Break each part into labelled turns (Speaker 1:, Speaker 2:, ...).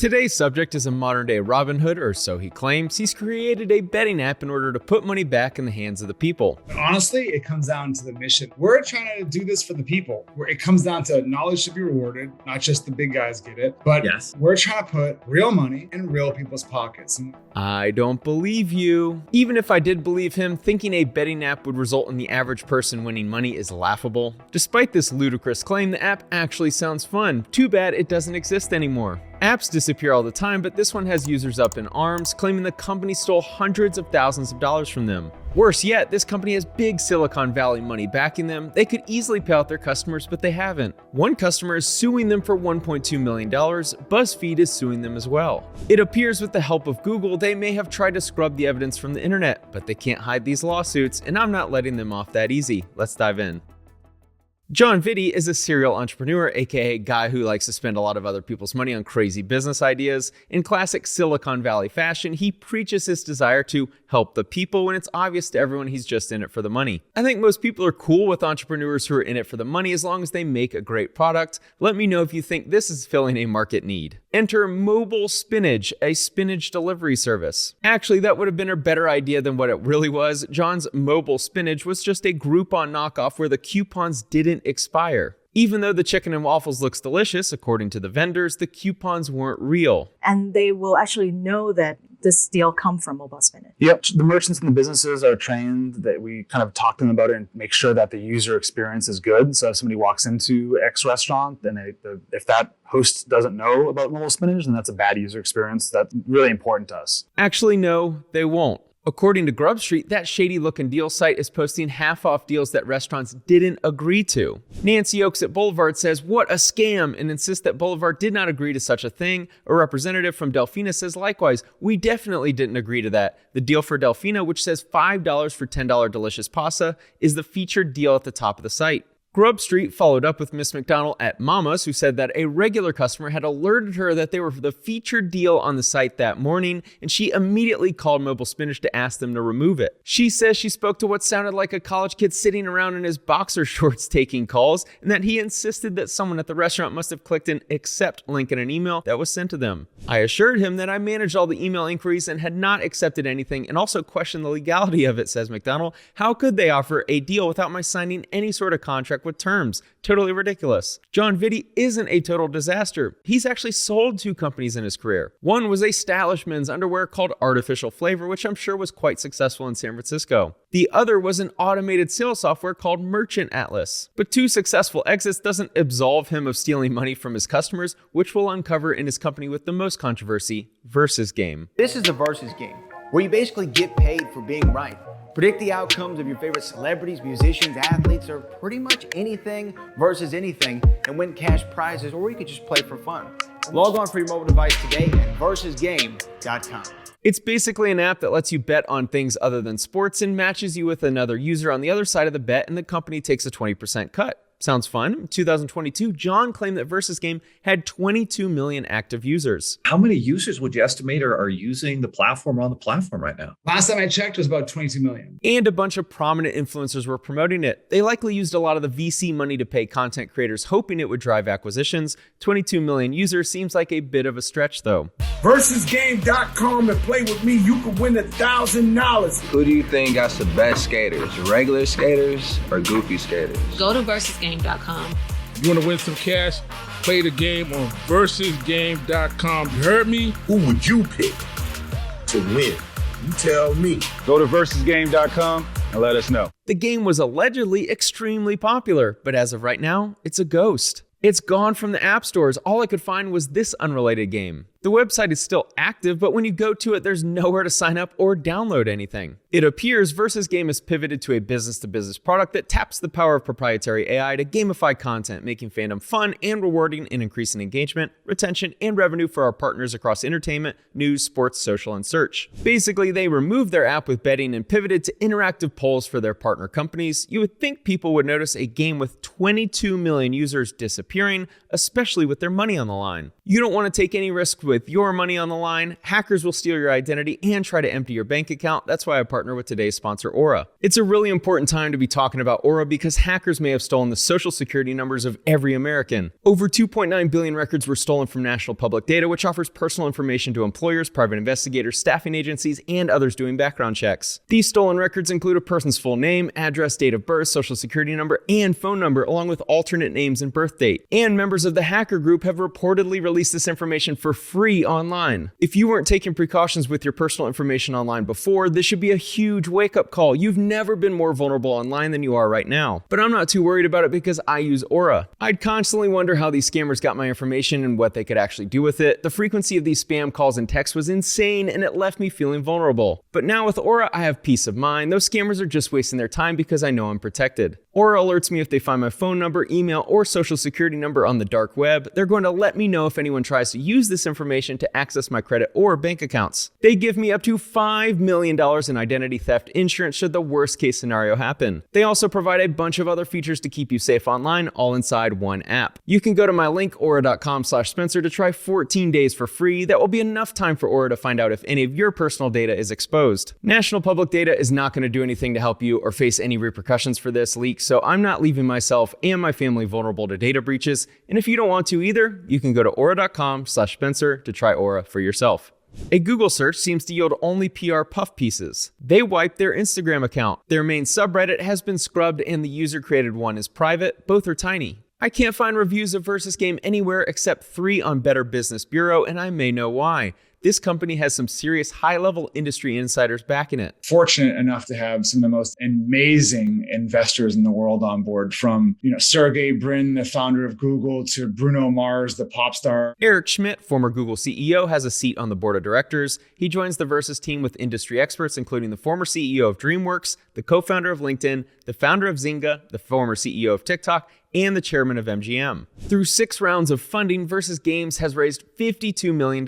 Speaker 1: Today's subject is a modern-day Robin Hood, or so he claims. He's created a betting app in order to put money back in the hands of the people.
Speaker 2: Honestly, it comes down to the mission. We're trying to do this for the people. It comes down to knowledge should be rewarded, not just the big guys get it, but yes, we're trying to put real money in real people's pockets.
Speaker 1: I don't believe you. Even if I did believe him, thinking a betting app would result in the average person winning money is laughable. Despite this ludicrous claim, the app actually sounds fun. Too bad it doesn't exist anymore. Apps disappear all the time, but this one has users up in arms, claiming the company stole hundreds of thousands of dollars from them. Worse yet, this company has big Silicon Valley money backing them. They could easily pay out their customers, but they haven't. One customer is suing them for $1.2 million. BuzzFeed is suing them as well. It appears with the help of Google, they may have tried to scrub the evidence from the internet, but they can't hide these lawsuits, and I'm not letting them off that easy. Let's dive in. John Vitti is a serial entrepreneur, aka a guy who likes to spend a lot of other people's money on crazy business ideas. In classic Silicon Valley fashion, he preaches his desire to help the people when it's obvious to everyone he's just in it for the money. I think most people are cool with entrepreneurs who are in it for the money as long as they make a great product. Let me know if you think this is filling a market need. Enter Mobile Spinach, a spinach delivery service. Actually, that would have been a better idea than what it really was. John's Mobile Spinach was just a Groupon knockoff where the coupons didn't expire. Even though the chicken and waffles looks delicious, according to the vendors, the coupons weren't real.
Speaker 3: And they will actually know that this deal come from Mobile Spinach.
Speaker 4: Yep, the merchants and the businesses are trained that we kind of talk to them about it and make sure that the user experience is good. So if somebody walks into X restaurant, then if that host doesn't know about Mobile Spinach, then that's a bad user experience. That's really important to us.
Speaker 1: Actually, no, they won't. According to Grub Street, that shady-looking deal site is posting half-off deals that restaurants didn't agree to. Nancy Oakes at Boulevard says, "What a scam," and insists that Boulevard did not agree to such a thing. A representative from Delfina says, likewise, "We definitely didn't agree to that. The deal for Delfina, which says $5 for $10 delicious pasta, is the featured deal at the top of the site." Grub Street followed up with Miss McDonald at Mama's, who said that a regular customer had alerted her that they were the featured deal on the site that morning, and she immediately called Mobile Spinach to ask them to remove it. She says she spoke to what sounded like a college kid sitting around in his boxer shorts taking calls, and that he insisted that someone at the restaurant must have clicked an accept link in an email that was sent to them. I assured him that I managed all the email inquiries and had not accepted anything, and also questioned the legality of it, says McDonald. How could they offer a deal without my signing any sort of contract with terms? Totally ridiculous. John Vitti isn't a total disaster. He's actually sold 2 companies in his career. One was a stylish men's underwear called Artificial Flavor, which I'm sure was quite successful in San Francisco. The other was an automated sales software called Merchant Atlas. But 2 successful exits doesn't absolve him of stealing money from his customers, which we'll uncover in his company with the most controversy, Versus Game.
Speaker 5: This is a versus game, where you basically get paid for being right. Predict the outcomes of your favorite celebrities, musicians, athletes, or pretty much anything versus anything, and win cash prizes, or you could just play for fun. Log on for your mobile device today at versusgame.com.
Speaker 1: It's basically an app that lets you bet on things other than sports and matches you with another user on the other side of the bet, and the company takes a 20% cut. Sounds fun. In 2022, John claimed that Versus Game had 22 million active users.
Speaker 6: How many users would you estimate are using the platform on the platform right now?
Speaker 2: Last time I checked, it was about 22 million.
Speaker 1: And a bunch of prominent influencers were promoting it. They likely used a lot of the VC money to pay content creators, hoping it would drive acquisitions. 22 million users seems like a bit of a stretch, though.
Speaker 7: Versusgame.com and play with me. You could win $1,000.
Speaker 8: Who do you think got the best skaters? Regular skaters or goofy skaters?
Speaker 9: Go to versusgame.com.
Speaker 7: You want to win some cash? Play the game on versusgame.com. You heard me?
Speaker 10: Who would you pick to win? You tell me.
Speaker 4: Go to versusgame.com and let us know.
Speaker 1: The game was allegedly extremely popular, but as of right now, it's a ghost. It's gone from the app stores. All I could find was this unrelated game. The website is still active, but when you go to it, there's nowhere to sign up or download anything. It appears Versus Game has pivoted to a business-to-business product that taps the power of proprietary AI to gamify content, making fandom fun and rewarding and increasing engagement, retention, and revenue for our partners across entertainment, news, sports, social, and search. Basically, they removed their app with betting and pivoted to interactive polls for their partner companies. You would think people would notice a game with 22 million users disappearing, especially with their money on the line. You don't want to take any risk with your money on the line. Hackers will steal your identity and try to empty your bank account. That's why I partner partner with today's sponsor, Aura. It's a really important time to be talking about Aura because hackers may have stolen the social security numbers of every American. Over 2.9 billion records were stolen from National Public Data, which offers personal information to employers, private investigators, staffing agencies, and others doing background checks. These stolen records include a person's full name, address, date of birth, social security number, and phone number, along with alternate names and birth date. And members of the hacker group have reportedly released this information for free online. If you weren't taking precautions with your personal information online before, this should be a huge wake-up call. You've never been more vulnerable online than you are right now. But I'm not too worried about it because I use Aura. I'd constantly wonder how these scammers got my information and what they could actually do with it. The frequency of these spam calls and texts was insane, and it left me feeling vulnerable. But now with Aura, I have peace of mind. Those scammers are just wasting their time because I know I'm protected. Aura alerts me if they find my phone number, email, or social security number on the dark web. They're going to let me know if anyone tries to use this information to access my credit or bank accounts. They give me up to $5 million in identity theft insurance should the worst case scenario happen. They also provide a bunch of other features to keep you safe online, all inside one app. You can go to my link, aura.com/Spencer, to try 14 days for free. That will be enough time for Aura to find out if any of your personal data is exposed. National Public Data is not going to do anything to help you or face any repercussions for this leak, so I'm not leaving myself and my family vulnerable to data breaches. And if you don't want to either, you can go to aura.com/Spencer to try Aura for yourself. A Google search seems to yield only PR puff pieces. They wiped their Instagram account. Their main subreddit has been scrubbed and the user-created one is private. Both are tiny. I can't find reviews of Versus Game anywhere except 3 on Better Business Bureau, and I may know why. This company has some serious high-level industry insiders backing it.
Speaker 2: Fortunate enough to have some of the most amazing investors in the world on board, from Sergey Brin, the founder of Google, to Bruno Mars, the pop star.
Speaker 1: Eric Schmidt, former Google CEO, has a seat on the board of directors. He joins the Versus team with industry experts, including the former CEO of DreamWorks, the co-founder of LinkedIn, the founder of Zynga, the former CEO of TikTok, and the chairman of MGM. Through 6 rounds of funding, Versus Games has raised $52 million.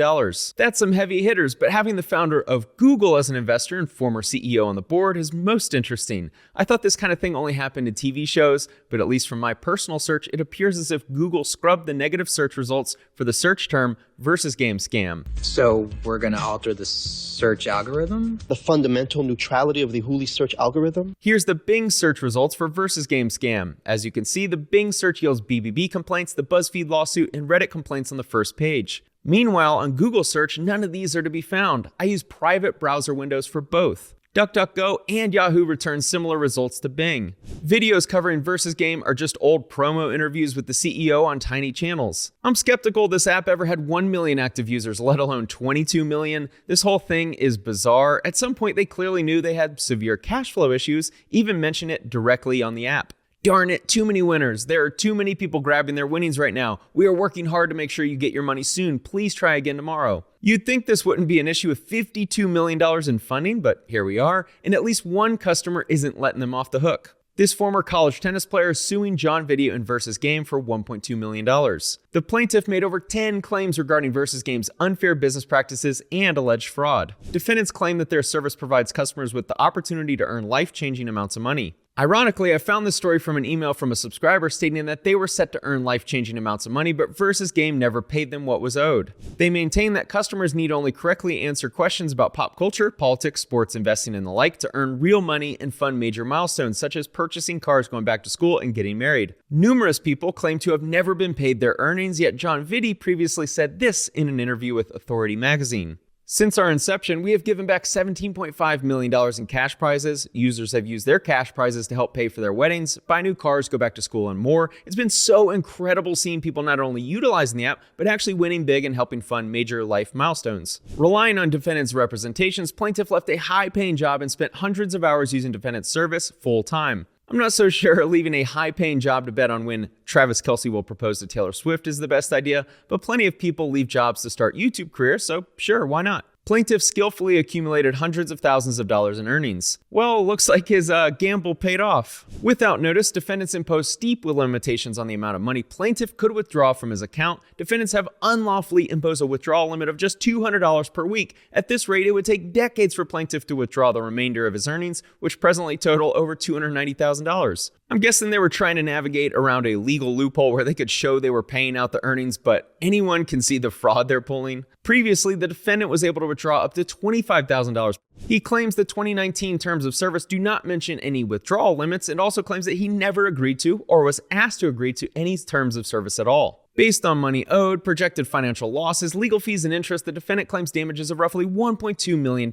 Speaker 1: That's some heavy hitters, but having the founder of Google as an investor and former CEO on the board is most interesting. I thought this kind of thing only happened in TV shows, but at least from my personal search, it appears as if Google scrubbed the negative search results for the search term Versus Game scam.
Speaker 9: So we're going to alter the search algorithm?
Speaker 11: The fundamental neutrality of the Hooli search algorithm?
Speaker 1: Here's the Bing search results for Versus Game scam. As you can see, the Bing search yields BBB complaints, the BuzzFeed lawsuit, and Reddit complaints on the first page. Meanwhile, on Google search, none of these are to be found. I use private browser windows for both. DuckDuckGo and Yahoo return similar results to Bing. Videos covering Versus Game are just old promo interviews with the CEO on tiny channels. I'm skeptical this app ever had 1 million active users, let alone 22 million. This whole thing is bizarre. At some point, they clearly knew they had severe cash flow issues, even mention it directly on the app. Darn it, too many winners. There are too many people grabbing their winnings right now. We are working hard to make sure you get your money soon. Please try again tomorrow. You'd think this wouldn't be an issue with $52 million in funding, but here we are, and at least one customer isn't letting them off the hook. This former college tennis player is suing John Vitti and Versus Game for $1.2 million. The plaintiff made over 10 claims regarding Versus Game's unfair business practices and alleged fraud. Defendants claim that their service provides customers with the opportunity to earn life-changing amounts of money. Ironically, I found this story from an email from a subscriber stating that they were set to earn life-changing amounts of money, but Versus Game never paid them what was owed. They maintain that customers need only correctly answer questions about pop culture, politics, sports, investing, and the like to earn real money and fund major milestones, such as purchasing cars, going back to school, and getting married. Numerous people claim to have never been paid their earnings, yet John Vitti previously said this in an interview with Authority magazine. Since our inception, we have given back $17.5 million in cash prizes. Users have used their cash prizes to help pay for their weddings, buy new cars, go back to school, and more. It's been so incredible seeing people not only utilizing the app, but actually winning big and helping fund major life milestones. Relying on defendants' representations, plaintiff left a high-paying job and spent hundreds of hours using defendant's service full-time. I'm not so sure leaving a high-paying job to bet on when Travis Kelce will propose to Taylor Swift is the best idea, but plenty of people leave jobs to start YouTube careers, so sure, why not? Plaintiff skillfully accumulated hundreds of thousands of dollars in earnings. Well, looks like his gamble paid off. Without notice, defendants imposed steep limitations on the amount of money plaintiff could withdraw from his account. Defendants have unlawfully imposed a withdrawal limit of just $200 per week. At this rate, it would take decades for plaintiff to withdraw the remainder of his earnings, which presently total over $290,000. I'm guessing they were trying to navigate around a legal loophole where they could show they were paying out the earnings, but anyone can see the fraud they're pulling. Previously, the defendant was able to withdraw up to $25,000. He claims the 2019 terms of service do not mention any withdrawal limits and also claims that he never agreed to or was asked to agree to any terms of service at all. Based on money owed, projected financial losses, legal fees, and interest, the defendant claims damages of roughly $1.2 million.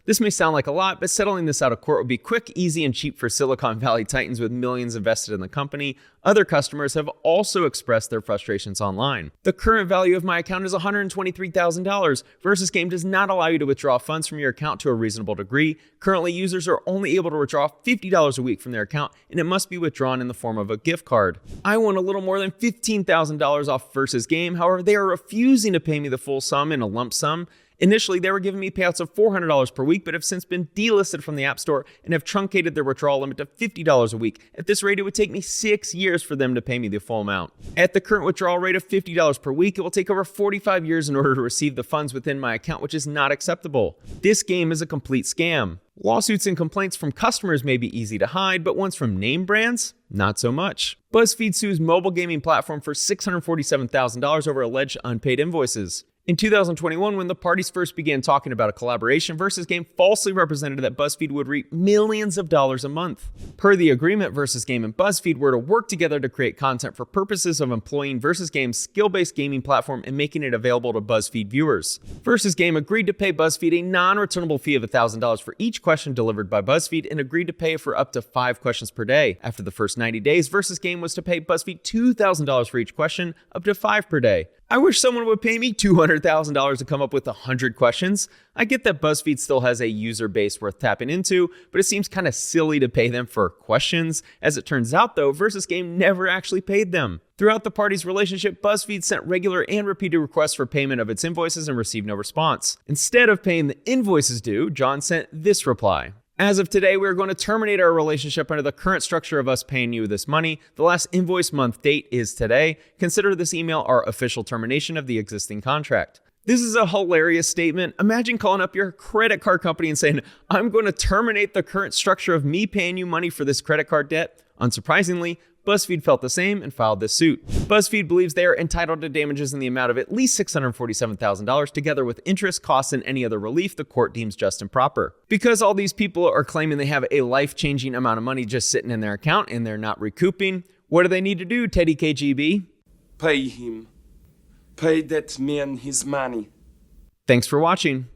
Speaker 1: This may sound like a lot, but settling this out of court would be quick, easy, and cheap for Silicon Valley titans with millions invested in the company. Other customers have also expressed their frustrations online. The current value of my account is $123,000. Versus Game does not allow you to withdraw funds from your account to a reasonable degree. Currently, users are only able to withdraw $50 a week from their account, and it must be withdrawn in the form of a gift card. I won a little more than $15,000 off Versus Game. However, they are refusing to pay me the full sum in a lump sum. Initially, they were giving me payouts of $400 per week, but have since been delisted from the App Store and have truncated their withdrawal limit to $50 a week. At this rate, it would take me 6 years for them to pay me the full amount. At the current withdrawal rate of $50 per week, it will take over 45 years in order to receive the funds within my account, which is not acceptable. This game is a complete scam. Lawsuits and complaints from customers may be easy to hide, but ones from name brands? Not so much. BuzzFeed sues mobile gaming platform for $647,000 over alleged unpaid invoices. In 2021, when the parties first began talking about a collaboration, Versus Game falsely represented that BuzzFeed would reap millions of dollars a month. Per the agreement, Versus Game and BuzzFeed were to work together to create content for purposes of employing Versus Game's skill-based gaming platform and making it available to BuzzFeed viewers. Versus Game agreed to pay BuzzFeed a non-returnable fee of $1,000 for each question delivered by BuzzFeed and agreed to pay for up to 5 questions per day. After the first 90 days, Versus Game was to pay BuzzFeed $2,000 for each question, up to 5 per day. I wish someone would pay me $200,000 to come up with 100 questions. I get that BuzzFeed still has a user base worth tapping into, but it seems kind of silly to pay them for questions. As it turns out though, Versus Game never actually paid them. Throughout the parties' relationship, BuzzFeed sent regular and repeated requests for payment of its invoices and received no response. Instead of paying the invoices due, John sent this reply. As of today, we are going to terminate our relationship under the current structure of us paying you this money. The last invoice month date is today. Consider this email our official termination of the existing contract. This is a hilarious statement. Imagine calling up your credit card company and saying, I'm going to terminate the current structure of me paying you money for this credit card debt. Unsurprisingly, BuzzFeed felt the same and filed this suit. BuzzFeed believes they are entitled to damages in the amount of at least $647,000 together with interest, costs, and any other relief the court deems just and proper. Because all these people are claiming they have a life-changing amount of money just sitting in their account and they're not recouping, what do they need to do, Teddy KGB?
Speaker 12: Pay him. Pay that man his money.
Speaker 1: Thanks for watching.